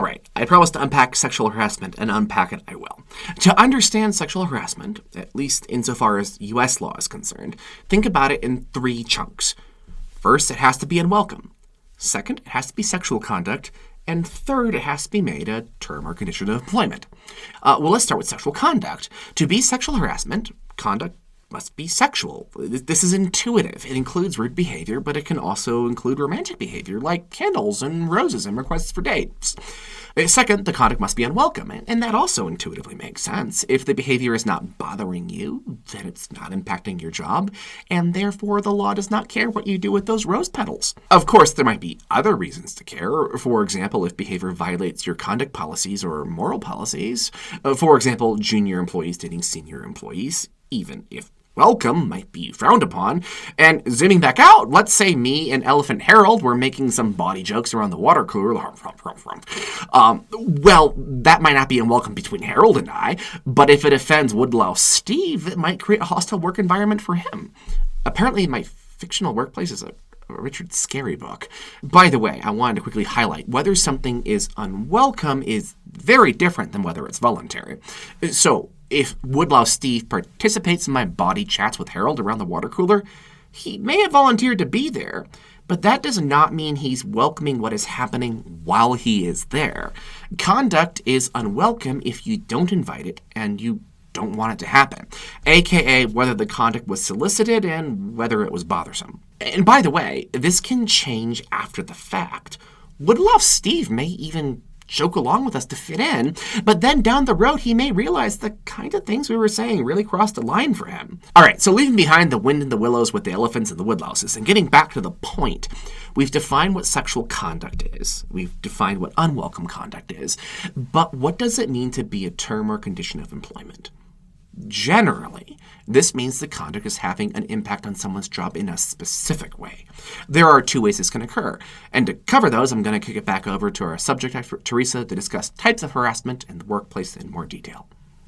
All right, I promised to unpack sexual harassment, and unpack it I will. To understand sexual harassment, at least insofar as U.S. law is concerned, think about it in 3 chunks. First, it has to be unwelcome. Second, it has to be sexual conduct. And third, it has to be made a term or condition of employment. Well, let's start with sexual conduct. To be sexual harassment, conduct must be sexual. This is intuitive. It includes rude behavior, but it can also include romantic behavior, like candles and roses and requests for dates. Second, the conduct must be unwelcome, and that also intuitively makes sense. If the behavior is not bothering you, then it's not impacting your job, and therefore the law does not care what you do with those rose petals. Of course, there might be other reasons to care. For example, if behavior violates your conduct policies or moral policies. For example, junior employees dating senior employees, even if welcome might be frowned upon. And zooming back out, let's say me and Elephant Harold were making some bawdy jokes around the water cooler. Well, that might not be unwelcome between Harold and I, but if it offends Woodland Steve, it might create a hostile work environment for him. Apparently, my fictional workplace is a Richard Scarry book. By the way, I wanted to quickly highlight whether something is unwelcome is very different than whether it's voluntary. So, if Woodlouse Steve participates in my body chats with Harold around the water cooler, he may have volunteered to be there, but that does not mean he's welcoming what is happening while he is there. Conduct is unwelcome if you don't invite it and you don't want it to happen, aka whether the conduct was solicited and whether it was bothersome. And by the way, this can change after the fact. Woodlouse Steve may even joke along with us to fit in, but then down the road he may realize the kind of things we were saying really crossed a line for him. All right, so leaving behind the wind and the willows with the elephants and the woodlouses and getting back to the point, we've defined what sexual conduct is. We've defined what unwelcome conduct is. But what does it mean to be a term or condition of employment? Generally, this means the conduct is having an impact on someone's job in a specific way. There are 2 ways this can occur, and to cover those, I'm going to kick it back over to our subject expert, Teresa, to discuss types of harassment in the workplace in more detail.